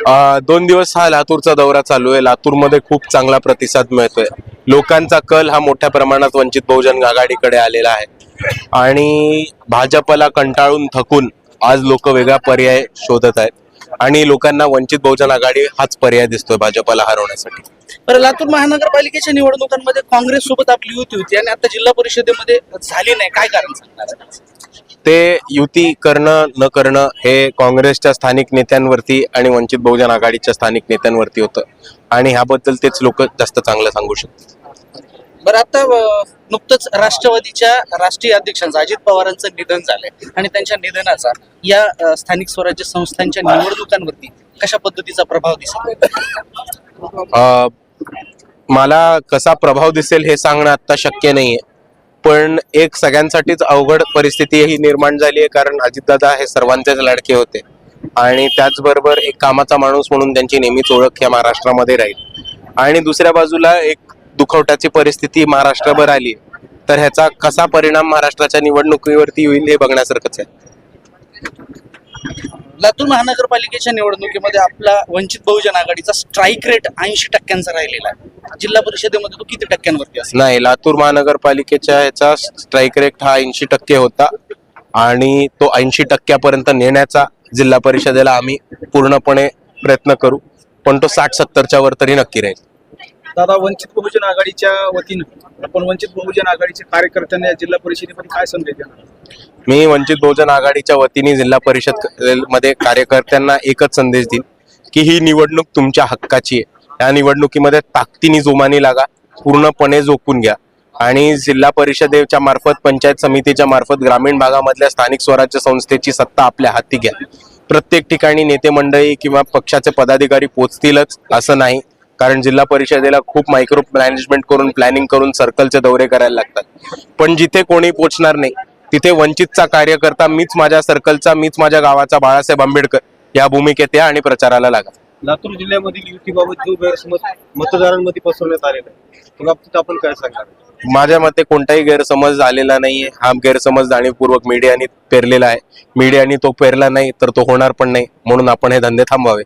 2 दिवस हा लातूरचा दौरा चालू आहे। लातूरमध्ये खूप चांगला प्रतिसाद मिळतोय। लोकांचा कल हा मोठ्या प्रमाणात वंचित बहुजन आघाडीकडे आलेला आहे आणि भाजपला कंटाळून थकून आज लोक वेगळा पर्याय शोधत आहेत आणि लोकांना वंचित बहुजन आघाडी हाच पर्याय दिसतोय भाजपला हरवण्यासाठी। बरं, लातूर महानगरपालिकेच्या निवडणुकांमध्ये काँग्रेस सोबत आपली युती होती आणि आता जिल्हा परिषदेमध्ये झाली नाही, काय कारण सांगणार? ते युती करणं न करणं हे काँग्रेसच्या स्थानिक नेत्यांवरती आणि वंचित बहुजन आघाडीच्या स्थानिक नेत्यांवरती होतं आणि ह्याबद्दल तेच लोक जास्त चांगलं सांगू शकतात। बरं, आता नुकतंच राष्ट्रवादीच्या राष्ट्रीय अध्यक्षांचं अजित पवारांचं निधन झालंय आणि त्यांच्या निधनाचा या स्थानिक स्वराज्य संस्थांच्या निवडणुकांवरती कशा पद्धतीचा प्रभाव दिसेल? मला कसा प्रभाव दिसेल हे सांगणं आता शक्य नाहीये, पण एक सगळ्यांसाठीच अवघड परिस्थिती ही निर्माण झाली आहे, कारण अजितदादा हे सर्वांचेच लाडके होते आणि त्याचबरोबर एक कामाचा माणूस म्हणून त्यांची नेहमीच ओळख या महाराष्ट्रामध्ये राहील आणि दुसऱ्या बाजूला एक दुखवट्याची परिस्थिती महाराष्ट्रभर आली, तर ह्याचा कसा परिणाम महाराष्ट्राच्या निवडणुकीवरती होईल हे बघण्यासारखंच आहे। लातूर महानगरपालिकेच्या निवडणुकीमध्ये आपला वंचित बहुजन आघाडीचा स्ट्राईक रेट 80% राहिलेला आहे। जिल्हा परिषदेमध्ये तो किती टक्क्यांवरती असेल? नाही, लातूर महानगरपालिकेच्या ह्याचा स्ट्राईक रेट हा 80% होता आणि तो 80% नेण्याचा जिल्हा परिषदेला आम्ही पूर्णपणे प्रयत्न करू, पण तो 60-70च्या वर तरी नक्की राहील। दादा, वंचित बहुजन आघाडीच्या वतीनं आपण वंचित बहुजन आघाडीचे कार्यकर्त्यांना या जिल्हा परिषदेमध्ये काय संदेश देणार? मी वंचित बहुजन आघाडीच्या वतीने जिल्हा परिषद मध्ये कार्यकर्त्यांना एकच संदेश देईन की ही निवडणूक तुमच्या हक्काची आहे। या निवडणुकीमध्ये ताकदीने जोमाने लागा, पूर्णपणे झोकून घ्या आणि जिल्हा परिषदेच्या मार्फत, पंचायत समितीच्या मार्फत ग्रामीण भागामधल्या स्थानिक स्वराज्य संस्थेची सत्ता आपल्या हाती घ्या। प्रत्येक ठिकाणी नेते मंडळी किंवा पक्षाचे पदाधिकारी पोहोचतीलच असं नाही, कारण जिल्हा परिषदेला खूप मायक्रो मॅनेजमेंट करून, प्लॅनिंग करून सर्कलचे दौरे करायला लागतात, पण जिथे कोणी पोहोचणार नाही तिथे वंचितचा कार्यकर्ता, मीच माझ्या सर्कलचा, मीच माझ्या गावाचा बाळासाहेब आंबेडकर या भूमिकेत या आणि प्रचाराला लागा। लातूर जिल्ह्यामधील युतीबाबत जो गैरसमज मतदारांमध्ये पसरवण्यात आलेला आहे, त्या बाबतीत आपण काय सांगणार? माझ्या मते कोणताही गैरसमज झालेला नाहीये। हा गैरसमज जाणीवपूर्वक मीडियाने पेरलेला आहे। मीडियाने तो पेरला नाही तर तो होणार पण नाही, म्हणून आपण हे धंदे थांबवावे।